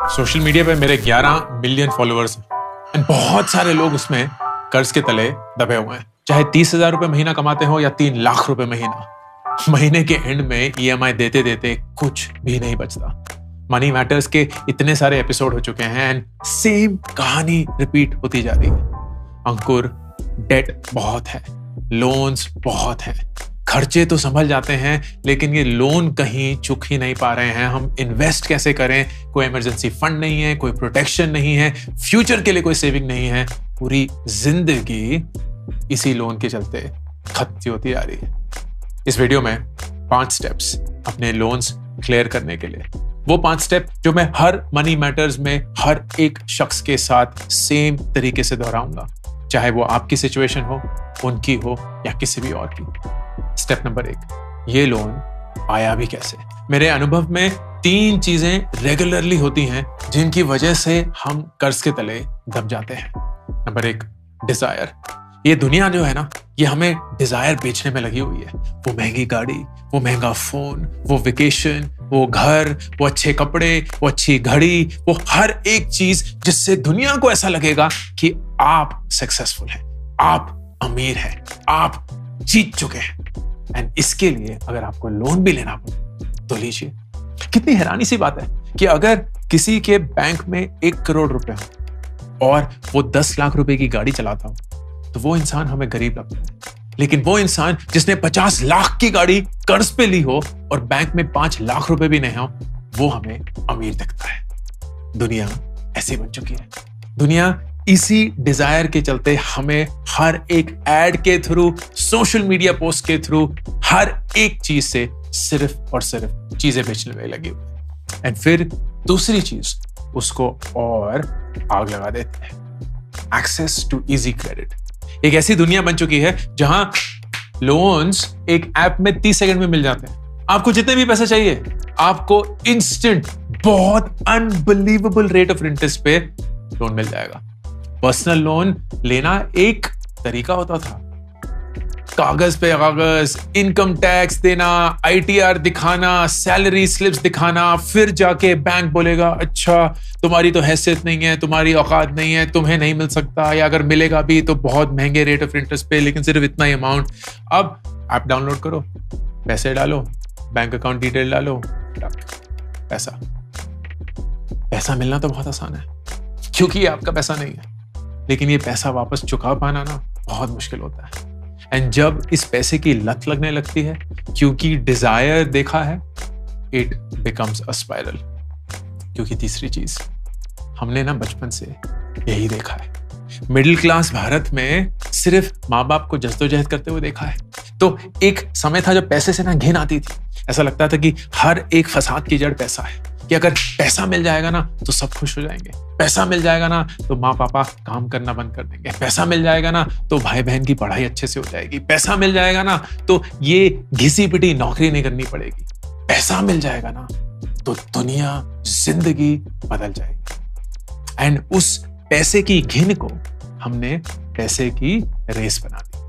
Social media पे मेरे 11 million followers हैं एंड बहुत सारे लोग उसमें कर्ज के तले दबे हुए हैं। चाहे 30,000 रुपए महीना कमाते हो या 3 लाख रुपए महीना, महीने के एंड में ईएमआई देते देते कुछ भी नहीं बचता। मनी मैटर्स के इतने सारे एपिसोड हो चुके हैं एंड सेम कहानी रिपीट होती जा रही है। अंकुर, डेट बहुत है, लोन्स बहुत हैं, खर्चे तो संभल जाते हैं लेकिन ये लोन कहीं चुक ही नहीं पा रहे हैं। हम इन्वेस्ट कैसे करें? कोई इमरजेंसी फंड नहीं है, कोई प्रोटेक्शन नहीं है, फ्यूचर के लिए कोई सेविंग नहीं है। पूरी जिंदगी इसी लोन के चलते खत्म होती जा रही है। इस वीडियो में 5 स्टेप्स अपने लोन्स क्लियर करने के लिए, वो 5 स्टेप जो मैं हर मनी मैटर्स में हर एक शख्स के साथ सेम तरीके से दोहराऊंगा, चाहे वो आपकी सिचुएशन हो, उनकी हो या किसी भी और की। स्टेप नंबर 1, ये लोन आया भी कैसे? मेरे अनुभव में 3 चीजें रेगुलरली होती हैं जिनकी वजह से हम कर्ज के तले दब जाते हैं। Number 1, desire. ये दुनिया जो है ना, ये हमें डिजायर बेचने में लगी हुई है। वो महंगी गाड़ी, वो महंगा फोन, वो वेकेशन, वो घर, वो अच्छे कपड़े, वो अच्छी घड़ी, वो हर एक चीज जिससे दुनिया को ऐसा लगेगा कि आप सक्सेसफुल हैं, आप अमीर हैं, आप जीत चुके हैं। एंड इसके लिए अगर आपको लोन भी लेना पड़े तो लीजिए। कितनी हैरानी सी बात है कि अगर किसी के बैंक में 1 करोड़ रुपए हो और वो 10 लाख रुपए की गाड़ी चलाता हो तो वो इंसान हमें गरीब लगता है, लेकिन वो इंसान जिसने 50 लाख की गाड़ी कर्ज पे ली हो और बैंक में 5 लाख रुपए भी नहीं हो, वो हमें अमीर दिखता है। दुनिया ऐसी बन चुकी है। दुनिया इसी डिजायर के चलते हमें हर एक एड के थ्रू, सोशल मीडिया पोस्ट के थ्रू, हर एक चीज से सिर्फ और सिर्फ चीजें बेचने में लगी हुई। एंड फिर दूसरी चीज, उसको और आग लगा देते हैं। Access to easy credit. एक ऐसी दुनिया बन चुकी है जहां लोन्स एक ऐप में 30 सेकंड में मिल जाते हैं। आपको जितने भी पैसे चाहिए, आपको इंस्टेंट, बहुत अनबिलीवेबल रेट ऑफ इंटरेस्ट पे लोन मिल जाएगा। पर्सनल लोन लेना एक तरीका होता था, कागज पे कागज, इनकम टैक्स देना, आईटीआर दिखाना, सैलरी स्लिप्स दिखाना, फिर जाके बैंक बोलेगा अच्छा तुम्हारी तो हैसियत नहीं है, तुम्हारी औकात नहीं है, तुम्हें नहीं मिल सकता, या अगर मिलेगा भी तो बहुत महंगे रेट ऑफ इंटरेस्ट पे, लेकिन सिर्फ इतना ही अमाउंट। अब ऐप डाउनलोड करो, पैसे डालो, बैंक अकाउंट डिटेल डालो, पैसा। पैसा मिलना तो बहुत आसान है क्योंकि ये आपका पैसा नहीं है, लेकिन ये पैसा वापस चुका पाना ना बहुत मुश्किल होता है। एंड जब इस पैसे की लत लगने लगती है क्योंकि डिजायर देखा है, इट बिकम्स अ स्पाइरल। क्योंकि तीसरी चीज हमने ना बचपन से यही देखा है। मिडिल क्लास भारत में सिर्फ माँ बाप को जद्दोजहद करते हुए देखा है। तो एक समय था जब पैसे से ना घिन आती थी। ऐसा लगता था कि हर एक फसाद की जड़ पैसा है, कि अगर पैसा मिल जाएगा ना तो सब खुश हो जाएंगे, पैसा मिल जाएगा ना तो माँ पापा काम करना बंद कर देंगे, पैसा मिल जाएगा ना तो भाई बहन की पढ़ाई अच्छे से हो जाएगी, पैसा मिल जाएगा ना तो ये घिसी पिटी नौकरी नहीं करनी पड़ेगी, पैसा मिल जाएगा ना तो दुनिया, जिंदगी बदल जाएगी। एंड उस पैसे की घिन को हमने पैसे की रेस बना दी।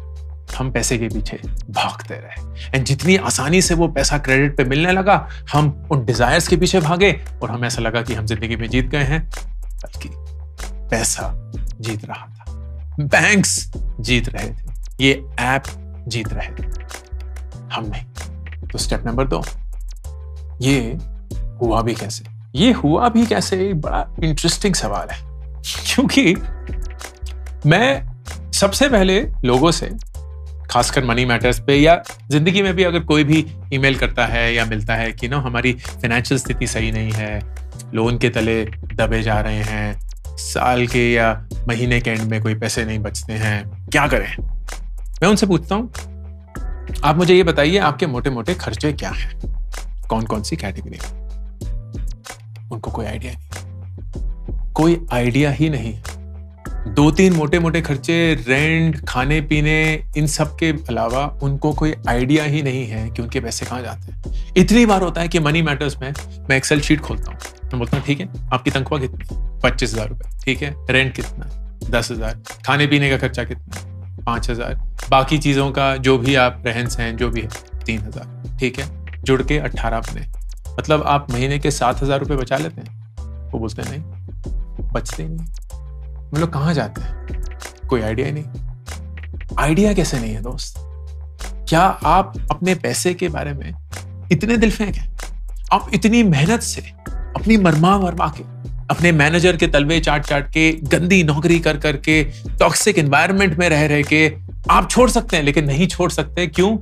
हम पैसे के पीछे भागते रहे एंड जितनी आसानी से वो पैसा क्रेडिट पे मिलने लगा, हम उन डिजायर्स के पीछे भागे और हमें ऐसा लगा कि हम जिंदगी में जीत गए हैं, बल्कि पैसा जीत रहा था, बैंक्स जीत रहे थे, ये ऐप जीत रहे थे, हम नहीं। तो स्टेप नंबर 2, ये हुआ भी कैसे? ये हुआ भी कैसे एक बड़ा इंटरेस्टिंग सवाल है, क्योंकि मैं सबसे पहले लोगों से, खासकर मनी मैटर्स पे या जिंदगी में भी अगर कोई भी ईमेल करता है या मिलता है कि ना हमारी फाइनेंशियल स्थिति सही नहीं है, लोन के तले दबे जा रहे हैं, साल के या महीने के एंड में कोई पैसे नहीं बचते हैं, क्या करें? मैं उनसे पूछता हूं, आप मुझे ये बताइए आपके मोटे मोटे खर्चे क्या हैं, कौन कौन सी कैटेगरी? उनको कोई आइडिया नहीं, कोई आइडिया ही नहीं। 2-3 मोटे मोटे खर्चे, रेंट, खाने पीने, इन सब के अलावा उनको कोई आइडिया ही नहीं है कि उनके पैसे कहाँ जाते हैं। इतनी बार होता है कि मनी मैटर्स में मैं एक्सेल शीट खोलता हूँ, मैं बोलता हूँ ठीक है आपकी तनख्वाह कितनी? 25,000 रुपए। ठीक है, रेंट कितना? 10,000। खाने पीने का खर्चा कितना? 5,000। बाकी चीजों का जो भी आप रहन सहन जो भी है 3,000। ठीक है, जुड़ के 18 बने, मतलब आप महीने के 7,000 रुपए बचा लेते हैं। वो बोलते हैं नहीं, बचते ही नहीं। हम लोग कहाँ जाते हैं, कोई आइडिया ही नहीं। आइडिया कैसे नहीं है दोस्त? क्या आप अपने पैसे के बारे में इतने दिल फेंक हैं? आप इतनी मेहनत से अपनी मरमा के अपने मैनेजर के तलवे चाट के गंदी नौकरी कर करके टॉक्सिक एनवायरनमेंट में रह के आप छोड़ सकते हैं, लेकिन नहीं छोड़ सकते। क्यों?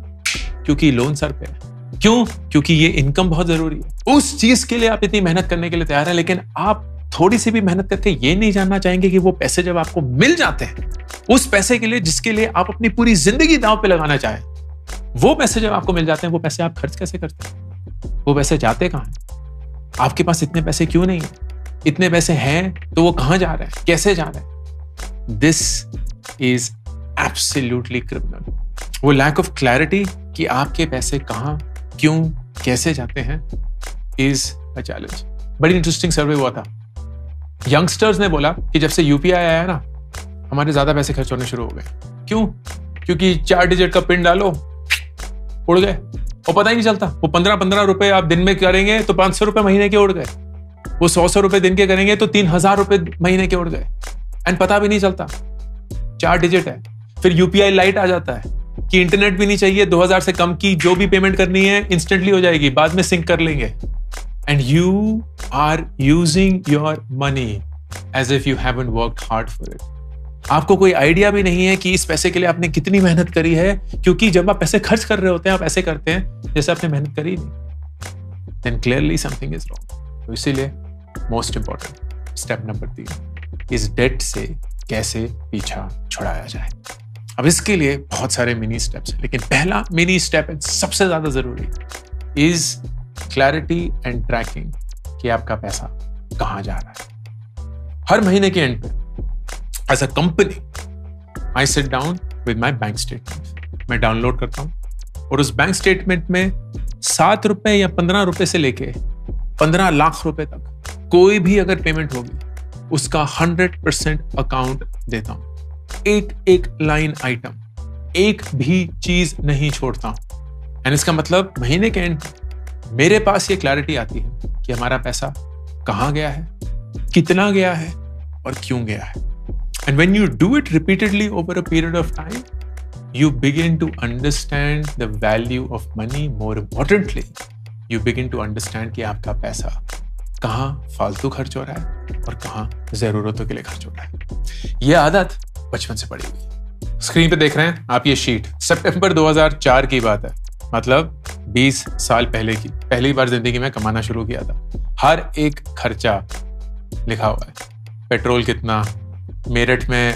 क्योंकि लोन सर पे है। क्यों? क्योंकि ये इनकम बहुत जरूरी है। उस चीज के लिए आप इतनी मेहनत करने के लिए तैयार है, लेकिन आप थोड़ी सी भी मेहनत करके ये नहीं जानना चाहेंगे कि वो पैसे जब आपको मिल जाते हैं, उस पैसे के लिए जिसके लिए आप अपनी पूरी जिंदगी दांव पे लगाना चाहें, वो पैसे जब आपको मिल जाते हैं, वो पैसे आप खर्च कैसे करते हैं? वो पैसे जाते कहां हैं? आपके पास इतने पैसे क्यों नहीं है? इतने पैसे हैं तो वो कहां जा रहे हैं, कैसे जा रहे हैं? This is absolutely criminal. वो लैक ऑफ क्लैरिटी कि आपके पैसे कहां, क्यों, कैसे जाते हैं इज अ चैलेंज। बड़ी इंटरेस्टिंग सर्वे हुआ था। यंगस्टर्स ने बोला कि जब से यूपीआई आया ना, हमारे ज्यादा पैसे खर्च होने शुरू हो गए। क्यों? क्योंकि 4 डिजिट का पिन डालो, उड़ गए, और पता ही नहीं चलता। वो 15-15 रुपए आप दिन में करेंगे तो 500 रुपए महीने के उड़ गए। वो 100 रुपए दिन के करेंगे तो 3000 रुपए महीने के उड़ गए, एंड पता भी नहीं चलता। 4 डिजिट है। फिर यूपीआई लाइट आ जाता है कि इंटरनेट भी नहीं चाहिए, 2000 से कम की जो भी पेमेंट करनी है इंस्टेंटली हो जाएगी, बाद में सिंक कर लेंगे। And you are using your money as if you haven't worked hard for it. आपको कोई आइडिया भी नहीं है कि इस पैसे के लिए आपने कितनी मेहनत करी है, क्योंकि जब आप पैसे खर्च कर रहे होते हैं, आप ऐसे करते हैं जैसे आपने मेहनत करी नहीं। Then clearly something is wrong. तो इसीलिए मोस्ट इंपॉर्टेंट स्टेप नंबर 3, इस डेट से कैसे पीछा छुड़ाया जाए। अब इसके लिए बहुत सारे मिनी स्टेप्स हैं, लेकिन पहला मिनी स्टेप सबसे ज्यादा जरूरी इज क्लैरिटी एंड ट्रैकिंग कि आपका पैसा कहां जा रहा है। हर महीने के एंड पे as a company I sit down with my bank statement. मैं डाउनलोड करता हूं और उस बैंक स्टेटमेंट में 7 रुपए या 15 रुपए से लेके 15 लाख रुपए तक कोई भी अगर पेमेंट होगी, उसका 100% अकाउंट देता हूं। एक लाइन आइटम, एक भी चीज नहीं छोड़ता हूं। एंड इसका मतलब महीने के एंड मेरे पास ये क्लैरिटी आती है कि हमारा पैसा कहां गया है, कितना गया है और क्यों गया है। And when you do it repeatedly over a period of time, you begin to understand the value of money. More importantly, you begin to understand कि आपका पैसा कहाँ फालतू खर्च हो रहा है और कहाँ जरूरतों के लिए खर्च हो रहा है। ये आदत बचपन से पड़ी हुई। स्क्रीन पे देख रहे हैं आप ये शीट, सितंबर 2004 की बात है, मतलब 20 साल पहले की। पहली बार जिंदगी में कमाना शुरू किया था। हर एक खर्चा लिखा हुआ है। पेट्रोल कितना, मेरठ में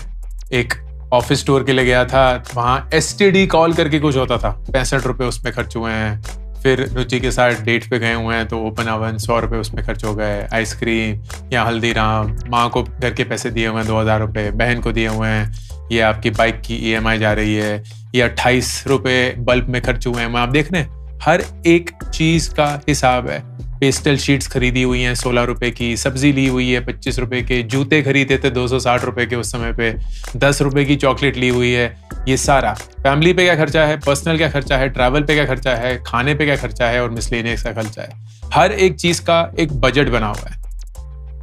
एक ऑफिस टूर के लिए गया था, वहां एसटीडी कॉल करके कुछ होता था, 65 रुपए उसमें खर्च हुए हैं। फिर रुचि के साथ डेट पे गए हुए हैं तो ओपन ओवन 100 रुपए उसमें खर्च हो गए। आइसक्रीम या हल्दीराम, माँ को घर के पैसे दिए हुए हैं 2000 रुपए, बहन को दिए हुए हैं, ये आपकी बाइक की EMI जा रही है, ये 28 रुपए बल्ब में खर्च हुए हैं। आप देख रहे हैं हर एक चीज का हिसाब है। पेस्टल शीट्स खरीदी हुई हैं 16 रुपए की, सब्जी ली हुई है 25 रुपए के, जूते खरीदे थे 260 रुपए के उस समय पे, 10 रुपए की चॉकलेट ली हुई है। ये सारा फैमिली पे क्या खर्चा है, पर्सनल क्या खर्चा है, ट्रैवल पे क्या खर्चा है, खाने पे क्या खर्चा है और मिसलेनियस का खर्चा है। हर एक चीज का एक बजट बना हुआ है,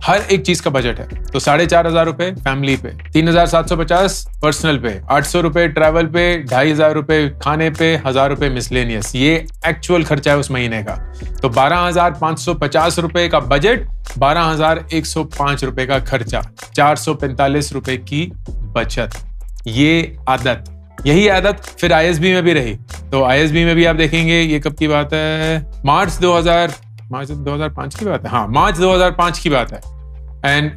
हर एक चीज का बजट है। तो 4500 रुपए फैमिली पे, 3750 पर्सनल पे, 800 रुपए ट्रैवल पे, 2500 रुपए खाने पे, 1000 रुपए मिसलेनियस। ये एक्चुअल खर्चा है उस महीने का। तो 12550 रुपए का बजट, 12105 रुपए का खर्चा, 445 रुपए की बचत। ये आदत, यही आदत फिर ISB में भी रही। तो ISB में भी आप देखेंगे, ये कब की बात है, मार्च 2005 की बात है। हाँ, मार्च 2005 की बात है। एंड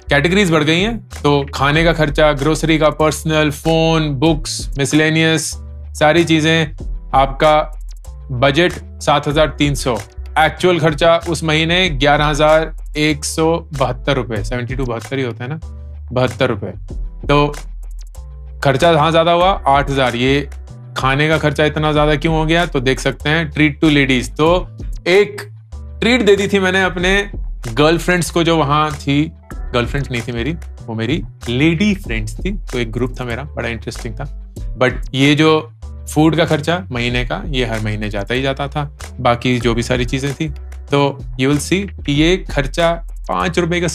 कैटेगरीज बढ़ गई हैं, तो खाने का खर्चा, ग्रोसरी का, पर्सनल, फोन, बुक्स, मिसलेनियस, सारी चीजें। आपका बजट 7300, एक्चुअल खर्चा उस महीने 11172 रुपए, 72 ही होता है ना, 72 रुपए। तो खर्चा कहाँ ज्यादा हुआ, 8000। ये खाने का खर्चा इतना ज्यादा क्यों हो गया, तो देख सकते हैं ट्रीट टू लेडीज। तो एक ट्रीट दे दी थी मैंने अपने गर्लफ्रेंड्स को जो वहां थी। गर्लफ्रेंड्स नहीं थी मेरी, वो मेरी लेडी फ्रेंड्स थी। तो एक ग्रुप था मेरा, बड़ा इंटरेस्टिंग था। बट ये जो फूड का खर्चा महीने का, ये हर महीने जाता ही जाता था। बाकी जो भी सारी चीजें थी, तो यू विल सी कि ये खर्चा ₹5 का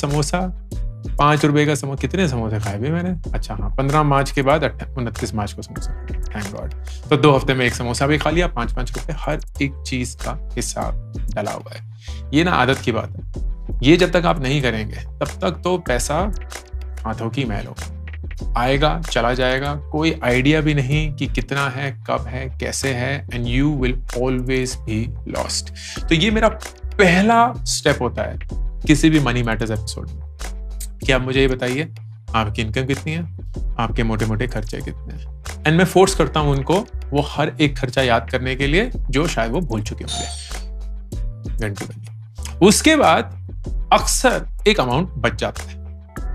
समोसा, कितने समोसे खाए भी मैंने? अच्छा हाँ, 15 मार्च के बाद 29 मार्च को समोसा, थैंक गॉड। तो 2 हफ्ते में 1 समोसा भी खा लिया, 5-5 रुपए, हर एक चीज का हिसाब डला हुआ है। ये ना आदत की बात है, ये जब तक आप नहीं करेंगे तब तक तो पैसा हाथों की मैल होगा, आएगा चला जाएगा, कोई आइडिया भी नहीं कि कितना है, कब है, कैसे है, and you will always be lost. तो ये मेरा पहला स्टेप होता है किसी भी मनी मैटर्स एपिसोड में कि आप मुझे ये बताइए आपकी इनकम कितनी है, आपके मोटे मोटे खर्चे कितने हैं, एंड मैं फोर्स करता हूं उनको वो हर एक खर्चा याद करने के लिए जो शायद वो भूल चुके होंगे घंटे में। उसके बाद अक्सर एक अमाउंट बच जाता है,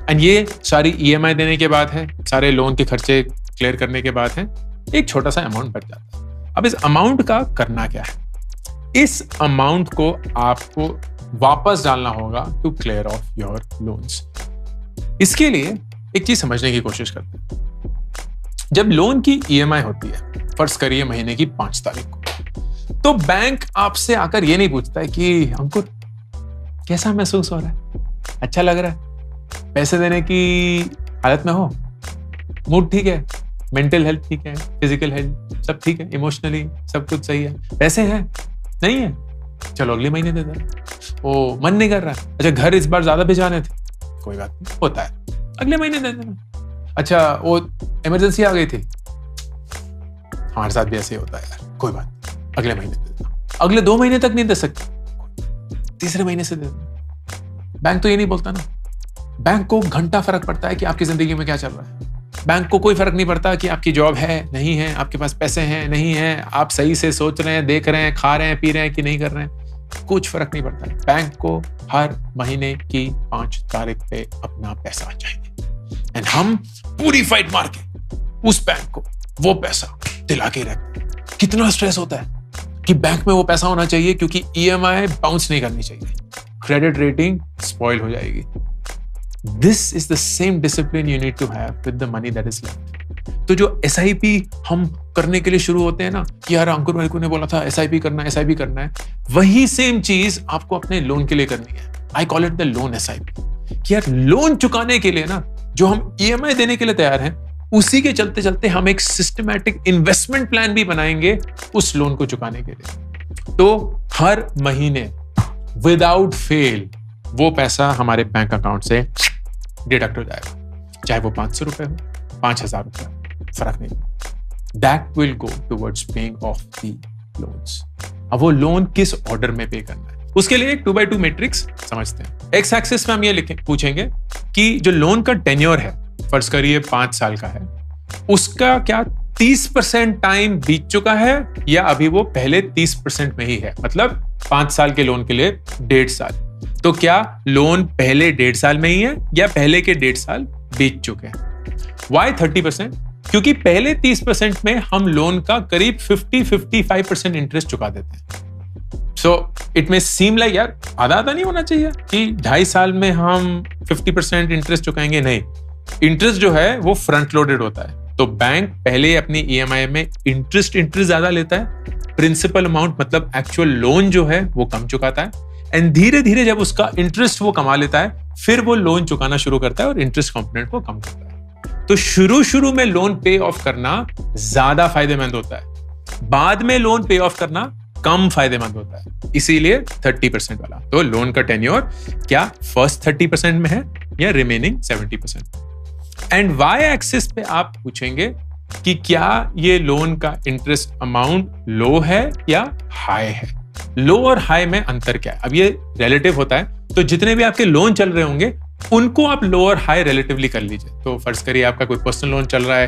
एंड ये सारी ईएमआई देने के बाद है, सारे लोन के खर्चे क्लियर करने के बाद है, एक छोटा सा अमाउंट बच जाता है। अब इस अमाउंट का करना क्या है? इस अमाउंट को आपको वापस डालना होगा to clear off your loans. इसके लिए एक चीज समझने की कोशिश करते हैं। जब लोन की ईएमआई होती है, फर्ज करिए महीने की 5 तारीख को, तो बैंक आपसे आकर ये नहीं पूछता है कि अंकुर कैसा महसूस हो रहा है, अच्छा लग रहा है, पैसे देने की हालत में हो, मूड ठीक है, मेंटल हेल्थ ठीक है, फिजिकल हेल्थ सब ठीक है, इमोशनली सब कुछ सही है, पैसे हैं नहीं है, चलो अगले महीने दे देना। ओ मन नहीं कर रहा, अच्छा घर इस बार ज्यादा भिजवाने थे, कोई बात नहीं, होता है, अगले महीने दे देना। अच्छा वो इमरजेंसी आ गई थी, हमारे साथ भी ऐसे ही होता है यार, कोई बात नहीं, अगले महीने दे देना। अगले 2 महीने तक नहीं दे सकते, तीसरे महीने से दे देना। बैंक तो ये नहीं बोलता ना, बैंक को घंटा फर्क पड़ता है कि आपकी जिंदगी में क्या चल रहा है। बैंक को कोई फर्क नहीं पड़ता कि आपकी जॉब है नहीं है, आपके पास पैसे हैं नहीं है, आप सही से सोच रहे हैं, देख रहे हैं, खा रहे हैं, पी रहे हैं कि नहीं कर रहे हैं, कुछ फर्क नहीं पड़ता। बैंक को हर महीने की 5 तारीख पे अपना पैसा चाहिए, एंड हम पूरी फाइट मार के उस बैंक को वो पैसा दिला के रखते हैं। कितना स्ट्रेस होता है कि बैंक में वो पैसा होना चाहिए, क्योंकि ईएमआई बाउंस नहीं करनी चाहिए, क्रेडिट रेटिंग स्पॉइल हो जाएगी। This is the same discipline you need to have with the money that is left. तो जो SIP हम करने के लिए शुरू होते हैं ना कि यार अंकुर भाई को ने बोला था SIP करना है, वही सेम चीज आपको अपने लोन के लिए करनी है। I call it the loan SIP। कि यार लोन चुकाने के लिए ना जो हम EMI देने के लिए तैयार हैं, उसी के चलते चलते हम एक सिस्टमैटिक इन्वेस्टमेंट प्लान भी बनाएंगे उस लोन को चुकाने के लिए। तो हर महीने विदाउट फेल वो पैसा हमारे बैंक अकाउंट से डिडक्ट हो जाएगा, चाहे वो 500 रुपए हो, 5000 रुपए, फर्क नहीं। That will go towards paying off the loans. अब वो लोन किस ऑर्डर में पे करना है, उसके लिए एक 2x2 मैट्रिक्स समझते हैं। एक्स एक्सिस में हम ये पूछेंगे कि जो लोन का टेन्योर है, फर्ज करिए 5 साल का है, उसका क्या 30% टाइम बीत चुका है या अभी वो पहले 30% में ही है, मतलब 5 साल के लोन के लिए 1.5 साल। तो क्या लोन पहले 1.5 साल में ही है या पहले के 1.5 साल बीत चुके हैं? Why 30%? क्योंकि पहले 30% में हम लोन का करीब 50-55% इंटरेस्ट चुका देते हैं। So it may seem like यार आधा नहीं होना चाहिए कि 2.5 साल में हम 50% इंटरेस्ट चुकाएंगे। नहीं, इंटरेस्ट जो है वो फ्रंट लोडेड होता है, तो बैंक पहले अपनी ईएमआई में इंटरेस्ट ज्यादा लेता है, प्रिंसिपल अमाउंट मतलब एक्चुअल लोन जो है वो कम चुकाता है, एंड धीरे धीरे जब उसका इंटरेस्ट वो कमा लेता है फिर वो लोन चुकाना शुरू करता है और इंटरेस्ट कंपोनेंट को कम करता है। तो शुरू में लोन पे ऑफ करना ज्यादा फायदेमंद होता है, बाद में लोन पे ऑफ करना कम फायदेमंद होता है, इसीलिए 30% वाला। तो लोन का टेन्योर क्या फर्स्ट 30% में है या रिमेनिंग 70%? एंड वाई एक्सिस पे आप पूछेंगे कि क्या ये लोन का इंटरेस्ट अमाउंट लो है या हाई है। लो और हाई में अंतर क्या है? अब ये रिलेटिव होता है, तो जितने भी आपके लोन चल रहे होंगे उनको आप लो और हाई रिलेटिवली कर लीजिए। तो फर्ज करिए आपका कोई पर्सनल लोन चल रहा है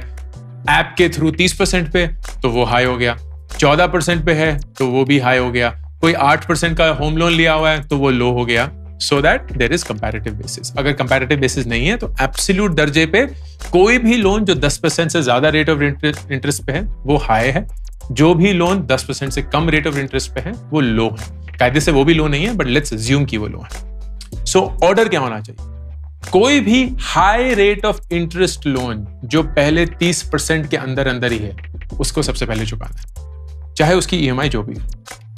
ऐप के थ्रू 30% पे, तो वो हाई हो गया, 14% पे है तो वो भी हाई हो गया, कोई 8% का होम लोन लिया हुआ है तो वो लो हो गया, so that there is comparative basis. अगर कंपैरेटिव बेसिस नहीं है तो एब्सोल्यूट दर्जे पे कोई भी लोन जो 10% से ज्यादा रेट ऑफ इंटरेस्ट पे है वो हाई है, जो भी लोन 10% से कम रेट ऑफ इंटरेस्ट पे है वो लो है। कायदे से वो भी लो नहीं है, बट लेट्स अज्यूम कि वो लो है। सो ऑर्डर क्या होना चाहिए? कोई भी high rate of interest loan जो पहले 30% के अंदर ही है उसको सबसे पहले चुकाना है, चाहे उसकी ईएमआई जो भी हो।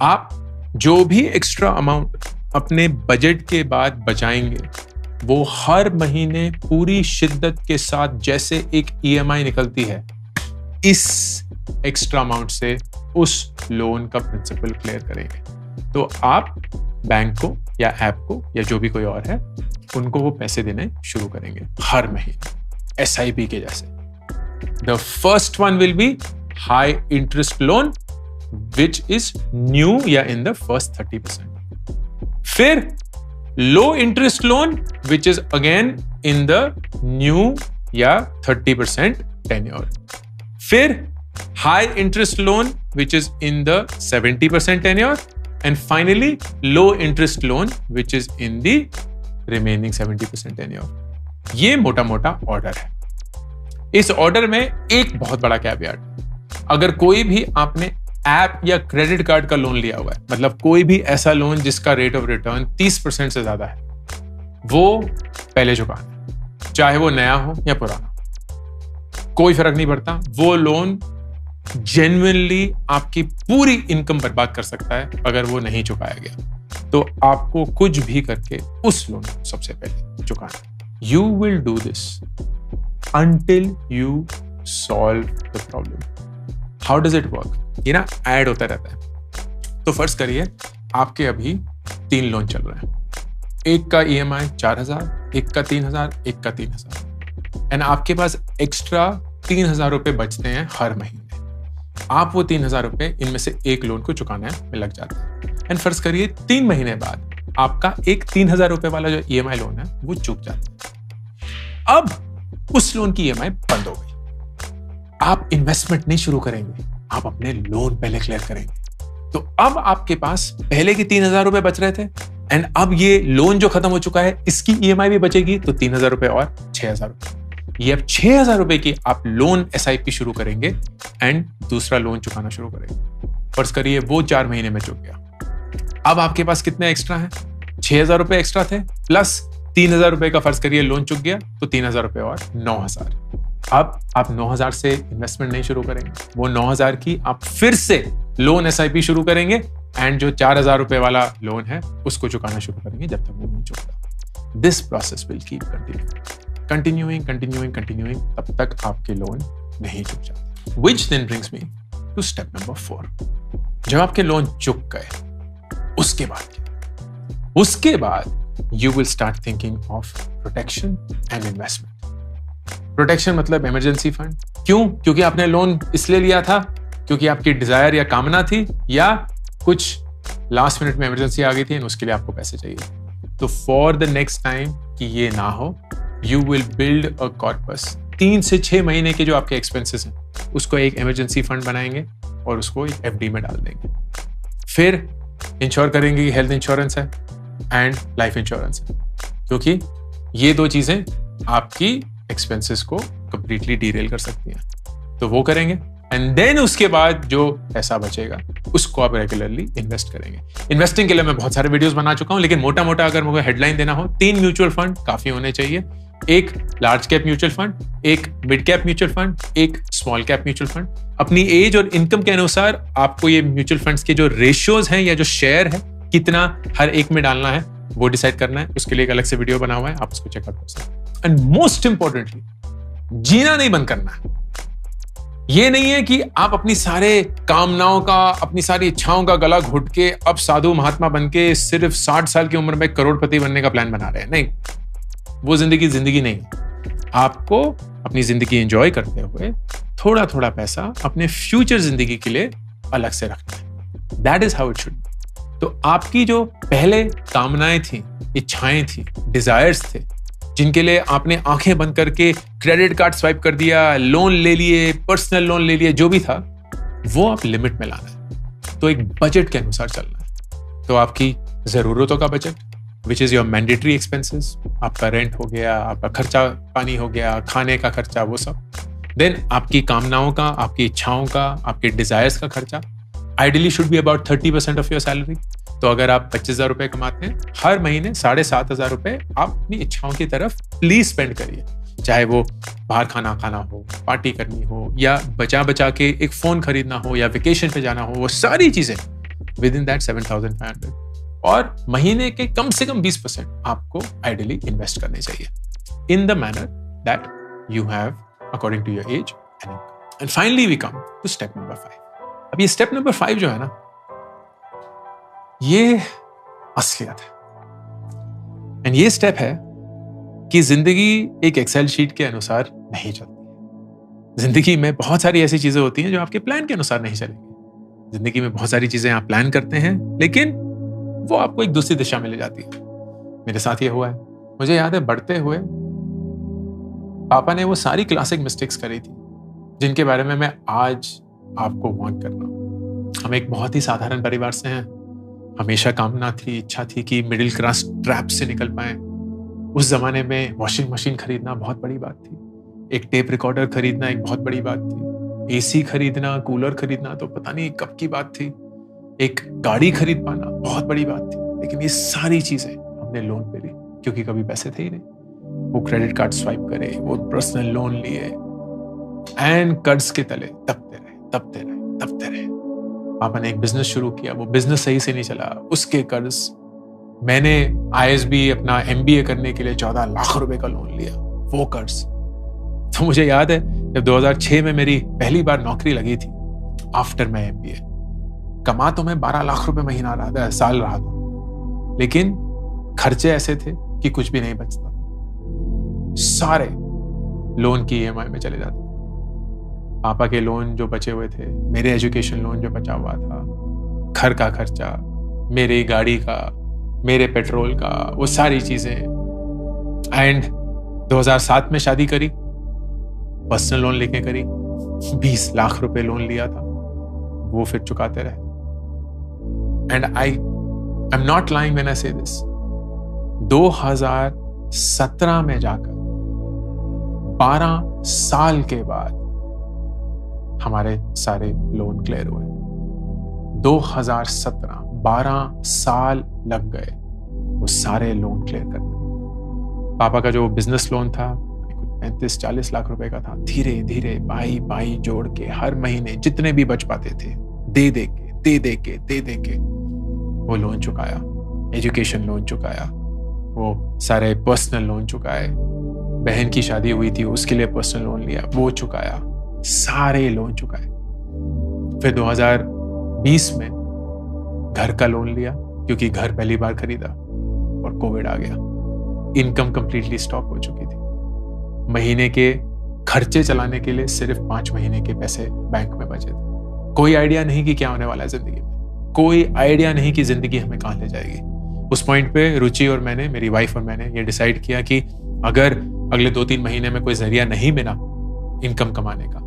आप जो भी एक्स्ट्रा अमाउंट अपने बजट के बाद बचाएंगे वो हर महीने पूरी शिद्दत के साथ जैसे एक EMI निकलती है, इस एक्स्ट्रा अमाउंट से उस लोन का प्रिंसिपल क्लियर करेंगे। तो आप बैंक को या ऐप को या जो भी कोई और है उनको वो पैसे देने शुरू करेंगे हर महीने SIP के जैसे। The first one will be high interest loan which is new या इन द फर्स्ट 30%। फिर लो interest loan which is again in the new या 30% टेन्योर। फिर high interest loan which is in the 70% tenure and finally low interest loan which is in the remaining 70% tenure. ये मोटा मोटा order है। इस order में एक बहुत बड़ा कैवियट, अगर कोई भी आपने ऐप या क्रेडिट कार्ड का लोन लिया हुआ है, मतलब कोई भी ऐसा लोन जिसका रेट ऑफ रिटर्न 30% से ज्यादा है, वो पहले चुकाना, चाहे वो नया हो या पुराना, कोई फर्क नहीं पड़ता। वो लोन जेन्युइनली आपकी पूरी इनकम बर्बाद कर सकता है अगर वो नहीं चुकाया गया। तो आपको कुछ भी करके उस लोन को सबसे पहले चुकाना। You will do this until you solve the problem. How does it work? ये ना ऐड होता रहता है। तो फर्ज करिए आपके अभी 3 लोन चल रहे हैं, एक का EMI 4,000, एक का 3,000, एक का 3,000 एंड आपके पास एक्स्ट्रा 3,000 रुपए बचते हैं हर महीने। आप वो 3,000 रुपए इनमें से एक लोन को चुकाने में लग जाते हैं एंड फर्ज करिए 3 महीने बाद आपका एक 3,000 रुपए वाला जो EMI लोन है वो चुक जाता है। अब उस लोन की EMI बंद हो गई। आप इन्वेस्टमेंट नहीं शुरू करेंगे, आप अपने लोन पहले क्लियर करेंगे। तो अब आपके पास पहले के 3,000 रुपए बच रहे थे एंड अब ये लोन जो खत्म हो चुका है इसकी EMI भी बचेगी, तो 3,000 रुपए और 6,000 रुपए। ये अब 6,000 रुपए की आप लोन SIP शुरू करेंगे एंड दूसरा लोन चुकाना शुरू करेंगे। फर्ज करिए वो 4 महीने में चुक गया। अब आपके पास कितने एक्स्ट्रा हैं? 6,000 रुपए एक्स्ट्रा थे प्लस 3,000 रुपए का फर्ज करिए लोन चुक गया, तो 3,000 रुपए और 9,000। अब आप 9,000 से इन्वेस्टमेंट नहीं शुरू करेंगे, वो 9,000 की आप फिर से लोन SIP शुरू करेंगे एंड जो 4,000 रुपए वाला लोन है उसको चुकाना शुरू करेंगे जब तक वो नहीं चुकता। This process will keep continuing तब तक आपके लोन नहीं चुक जाते। Which then brings me to step number 4। जब आपके लोन चुक गए उसके बाद you will start thinking of protection and investment. Protection मतलब emergency fund। क्यों? क्योंकि आपने लोन इसलिए लिया था क्योंकि आपकी डिजायर या कामना थी, या कुछ लास्ट मिनट में इमरजेंसी आ गई थी और उसके लिए आपको पैसे चाहिए। तो फॉर द नेक्स्ट टाइम कि ये ना हो, you will build a corpus. 3 से 6 महीने के जो आपके एक्सपेंसेस हैं उसको एक इमरजेंसी फंड बनाएंगे और उसको एक FD में डाल देंगे। फिर इंश्योर करेंगे कि हेल्थ इंश्योरेंस है एंड लाइफ इंश्योरेंस है, क्योंकि ये 2 चीजें आपकी एक्सपेंसेस को कंप्लीटली डीरेल कर सकती हैं। तो वो करेंगे एंड देन उसके बाद जो पैसा बचेगा उसको आप रेगुलरली इन्वेस्ट करेंगे। इन्वेस्टिंग के लिए मैं बहुत सारे वीडियोस बना चुका हूं, लेकिन मोटा मोटा अगर मुझे हेडलाइन देना हो, 3 म्यूचुअल फंड काफी होने चाहिए। एक लार्ज कैप म्यूचुअल फंड, एक मिड कैप म्यूचुअल फंड, एक स्मॉल कैप म्यूचुअल फंड। अपनी एज और इनकम के अनुसार आपको ये म्यूचुअल फंड्स के जो रेशियोज हैं या जो शेयर है कितना हर एक में डालना है वो डिसाइड करना है। उसके लिए एक अलग से वीडियो बना हुआ है, आप उसको चेकआउट कर सकते हैं। एंड मोस्ट इंपॉर्टेंटली, जीना नहीं बंद करना है। ये नहीं है कि आप अपनी सारे कामनाओं का, अपनी सारी इच्छाओं का गला घुट के अब साधु महात्मा बन के सिर्फ 60 साल की उम्र में करोड़पति बनने का प्लान बना रहे हैं। नहीं, वो जिंदगी नहीं। आपको अपनी जिंदगी एंजॉय करते हुए थोड़ा थोड़ा पैसा अपने फ्यूचर जिंदगी के लिए अलग से रखना है। That is how it should. तो आपकी जो पहले कामनाएं थी, इच्छाएं थी, डिजायर्स थे, जिनके लिए आपने आंखें बंद करके क्रेडिट कार्ड स्वाइप कर दिया, लोन ले लिए, पर्सनल लोन ले लिए, जो भी था, वो आप लिमिट में लाना है। तो एक बजट के अनुसार चलना है। तो आपकी जरूरतों का budget, which is your mandatory expenses, आपका रेंट हो गया, आपका खर्चा पानी हो गया, खाने का खर्चा, वो सब। देन आपकी कामनाओं का, आपकी इच्छाओं का, आपके डिजायर्स का खर्चा ideally should be about 30% of your salary. तो अगर आप 25,000 रुपए कमाते हैं, हर महीने 7,500 रुपए आप अपनी इच्छाओं की तरफ प्लीज स्पेंड करिए। चाहे वो बाहर खाना हो, पार्टी करनी हो, या बचा के एक फोन खरीदना हो, या वेकेशन पे जाना हो, वो सारी चीजें विद इन दैट 7,500। और महीने के कम से कम 20% आपको आइडियली इन्वेस्ट करने चाहिए in the manner that you have according to your age and income. And finally we come to step number 5। अब ये स्टेप नंबर 5 जो है ना, ये असलियत है। एंड ये स्टेप है कि जिंदगी एक एक्सेल शीट के अनुसार नहीं चलती। जिंदगी में बहुत सारी ऐसी चीजें होती हैं जो आपके प्लान के अनुसार नहीं चलेंगी। जिंदगी में बहुत सारी चीजें आप प्लान करते हैं लेकिन वो आपको एक दूसरी दिशा में ले जाती है। मेरे साथ ये हुआ है। मुझे याद है बढ़ते हुए पापा ने वो सारी क्लासिक मिस्टेक्स करी थी जिनके बारे में मैं आज आपको वार्न कर रहा हूं। हम एक बहुत ही साधारण परिवार से हैं। हमेशा कामना थी, इच्छा थी कि मिडिल क्लास ट्रैप से निकल पाए। उस जमाने में वॉशिंग मशीन खरीदना बहुत बड़ी बात थी, एक टेप रिकॉर्डर खरीदना एक बहुत बड़ी बात थी, एसी खरीदना, कूलर खरीदना तो पता नहीं कब की बात थी, एक गाड़ी खरीद पाना बहुत बड़ी बात थी। लेकिन ये सारी चीजें हमने लोन पे ली क्योंकि कभी पैसे थे ही नहीं। वो क्रेडिट कार्ड स्वाइप करे, वो पर्सनल लोन लिए एंड कर्ज के तले दबते रहे। पापा ने एक बिजनेस शुरू किया, वो बिजनेस सही से नहीं चला, उसके कर्ज। मैंने ISB अपना MBA करने के लिए 14 लाख रुपए का लोन लिया, वो कर्ज। तो मुझे याद है जब 2006 में मेरी पहली बार नौकरी लगी थी आफ्टर माय MBA, कमा तो मैं 12 लाख रुपए महीना साल रहा था, लेकिन खर्चे ऐसे थे कि कुछ भी नहीं बचता। सारे लोन की EMI में चले जाते थे। पापा के लोन जो बचे हुए थे, मेरे एजुकेशन लोन जो बचा हुआ था, घर का खर्चा, मेरी गाड़ी का, मेरे पेट्रोल का, वो सारी चीजें। एंड 2007 में शादी करी, पर्सनल लोन लेके करी, 20 लाख रुपए लोन लिया था, वो फिर चुकाते रहे। And I am not lying when I से दिस। 2017 में जाकर 12 साल के बाद हमारे सारे लोन क्लियर हुए। 2017, 12 साल लग गए वो सारे लोन क्लियर करने में। पापा का जो बिजनेस लोन था 35-40 लाख रुपए का था। धीरे धीरे पाई जोड़ के हर महीने जितने भी बच पाते थे दे दे के वो लोन चुकाया। एजुकेशन लोन चुकाया, वो सारे पर्सनल लोन चुकाए। बहन की शादी हुई थी, उसके लिए पर्सनल लोन लिया, वो चुकाया। सारे लोन चुकाए। फिर 2020 में घर का लोन लिया क्योंकि घर पहली बार खरीदा और कोविड आ गया। इनकम कंप्लीटली स्टॉप हो चुकी थी। महीने के खर्चे चलाने के लिए सिर्फ 5 महीने के पैसे बैंक में बचे थे। कोई आइडिया नहीं कि क्या होने वाला है जिंदगी में, कोई आइडिया नहीं कि जिंदगी हमें कहां ले जाएगी। उस पॉइंट पे रुचि और मैंने, मेरी वाइफ और मैंने ये डिसाइड किया कि अगर अगले 2-3 महीने में कोई जरिया नहीं मिला इनकम कमाने का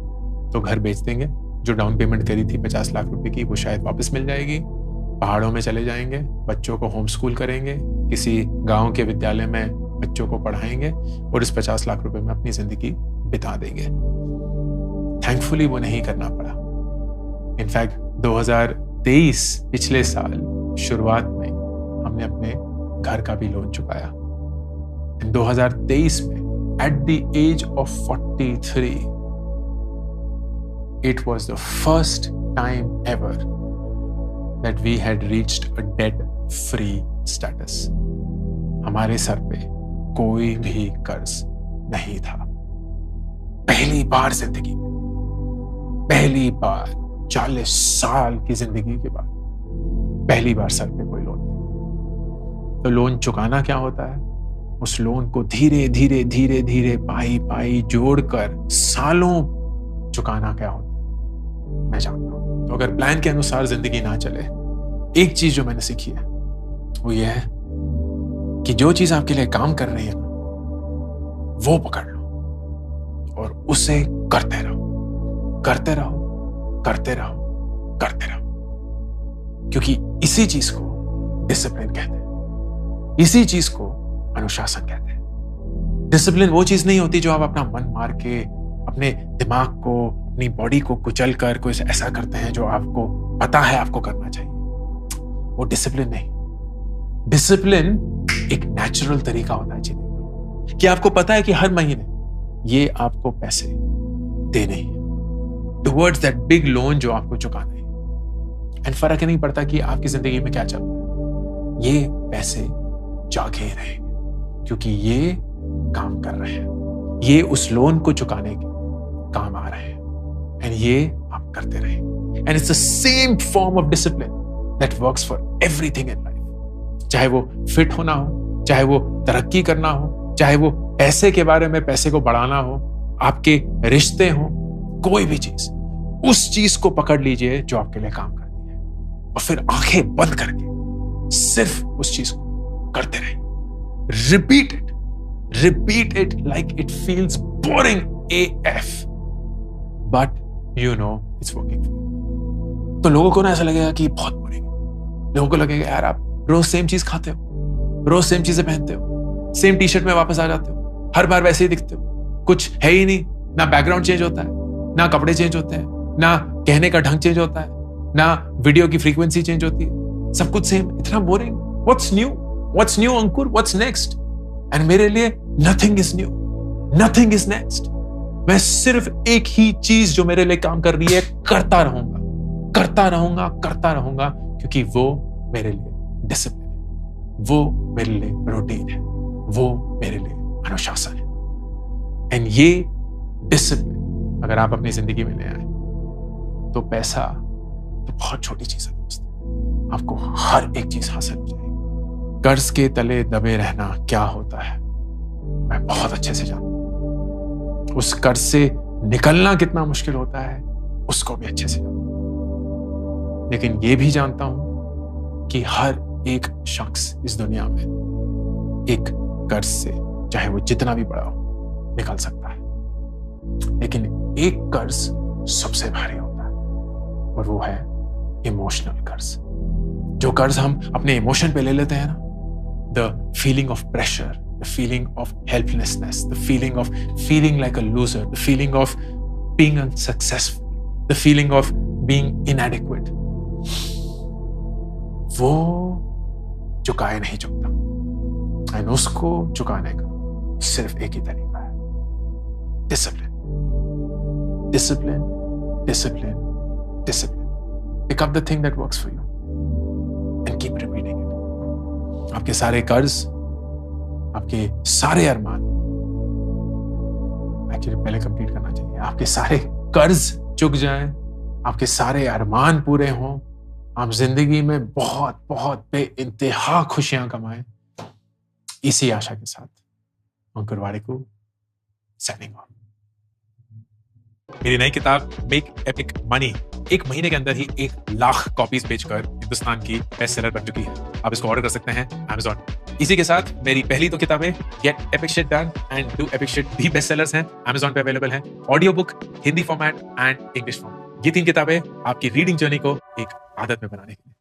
तो घर बेच देंगे। जो डाउन पेमेंट करी थी 50 लाख रुपए की, वो शायद वापस मिल जाएगी। पहाड़ों में चले जाएंगे, बच्चों को होम स्कूल करेंगे, किसी गांव के विद्यालय में बच्चों को पढ़ाएंगे और इस 50 लाख रुपए में अपनी जिंदगी बिता देंगे। थैंकफुली वो नहीं करना पड़ा। इनफैक्ट 2023 पिछले साल शुरुआत में हमने अपने घर का भी लोन चुकाया। 2023 में at the age of 43 it was the first time ever that we had reached a debt free status. हमारे सर पे कोई भी कर्ज नहीं था। पहली बार जिंदगी में, पहली बार 40 साल की जिंदगी के बाद पहली बार सर पे कोई लोन नहीं। तो लोन चुकाना क्या होता है? उस लोन को धीरे धीरे पाई जोड़कर सालों चुकाना क्या होता है मैं जानता हूं। तो अगर प्लान के अनुसार जिंदगी ना चले, एक चीज जो मैंने सीखी है वो ये है कि जो चीज आपके लिए काम कर रही है ना, वो पकड़ लो और उसे करते रहो। क्योंकि इसी चीज को डिसिप्लिन कहते हैं, इसी चीज को अनुशासन कहते हैं। डिसिप्लिन वो चीज नहीं होती जो आप अपना मन मार के अपने दिमाग को, अपनी बॉडी को कुचल कर कोई ऐसा करते हैं जो आपको पता है आपको करना चाहिए। वो डिसिप्लिन नहीं। डिसिप्लिन एक नेचुरल तरीका होता है जीने का, कि आपको पता है कि हर महीने ये आपको पैसे देने हैं टुवर्ड्स दैट बिग लोन जो आपको चुकाना है। एंड फर्क नहीं पड़ता कि आपकी जिंदगी में क्या चल रहा है। ये पैसे जागे ही रहेंगे, क्योंकि ये काम कर रहे हैं, ये उस लोन को चुकाने के काम आ रहे हैं, एंड ये आप करते रहेंगे। And it's the same form of discipline that works for everything in life. चाहे वो फिट होना हो, चाहे वो तरक्की करना हो, चाहे वो पैसे के बारे में पैसे को बढ़ाना हो, आपके रिश्ते हो, कोई भी चीज, उस चीज को पकड़ लीजिए जो आपके लिए काम करती है, और फिर आंखें बंद करके सिर्फ उस चीज को करते रहिए। Repeat it like it feels boring AF, but you know it's working for you. तो लोगों को ना ऐसा लगेगा कि बहुत बोरिंग है, लोगों को लगेगा यार आप रोज सेम चीज खाते हो, रोज सेम चीजें पहनते हो, सेम टी शर्ट में वापस आ जाते हो, हर बार वैसे ही दिखते हो, कुछ है ही नहीं, ना बैकग्राउंड चेंज होता है, ना कपड़े चेंज होते हैं, ना कहने का ढंग चेंज होता है, ना वीडियो की फ्रीक्वेंसी चेंज होती है, सब कुछ सेम, इतना boring. What's new Ankur, what's next? And मेरे लिए nothing is new, nothing is next. मैं सिर्फ एक ही चीज जो मेरे लिए काम कर रही है करता रहूंगा, क्योंकि वो मेरे लिए डिसिप्लिन है, वो मेरे लिए रूटीन है, वो मेरे लिए अनुशासन है। एंड ये डिसिप्लिन अगर आप अपनी जिंदगी में ले आए तो पैसा तो बहुत छोटी चीज है दोस्त, आपको हर एक चीज हासिल हो जाएगी। कर्ज के तले दबे रहना क्या होता है मैं बहुत अच्छे से जानता हूं, उस कर्ज से निकलना कितना मुश्किल होता है उसको भी अच्छे से जानता हूं, लेकिन ये भी जानता हूं कि हर एक शख्स इस दुनिया में एक कर्ज से, चाहे वो जितना भी बड़ा हो, निकल सकता है, लेकिन एक कर्ज सबसे भारी होता है, और वो है इमोशनल कर्ज। जो कर्ज हम अपने इमोशन पे ले लेते हैं ना, the feeling of pressure, the feeling of helplessness, the feeling of feeling like a loser, the feeling of being unsuccessful, the feeling of being इनएडिक्वेट, वो चुकाए नहीं चुकता। एंड उसको चुकाने का सिर्फ एक ही तरीका है, discipline, discipline, discipline, discipline. Pick up the thing that works for you and keep repeating it. आपके सारे कर्ज, आपके सारे अरमान, एक्चुअली पहले कंप्लीट करना चाहिए, आपके सारे कर्ज चुक जाएं, आपके सारे अरमान पूरे हों, आप जिंदगी में बहुत बहुत बेइंतहा खुशियां कमाएं, इसी आशा के साथ अंकुर वारिकू साइनिंग ऑफ। मेरी नई किताब मेक एपिक मनी 1 महीने के अंदर ही 1 लाख कॉपीज बेचकर हिंदुस्तान की बेस्ट सेलर बन चुकी है। आप इसको ऑर्डर कर सकते हैं Amazon। इसी के साथ मेरी पहली 2 किताबें gate epic shit done and do epic shit भी बेस्ट सेलर्स हैं, Amazon पे अवेलेबल हैं। Audio book, Hindi format and English format, ये 3 किताबें आपकी रीडिंग जर्नी को एक आदत में बनाने के लिए।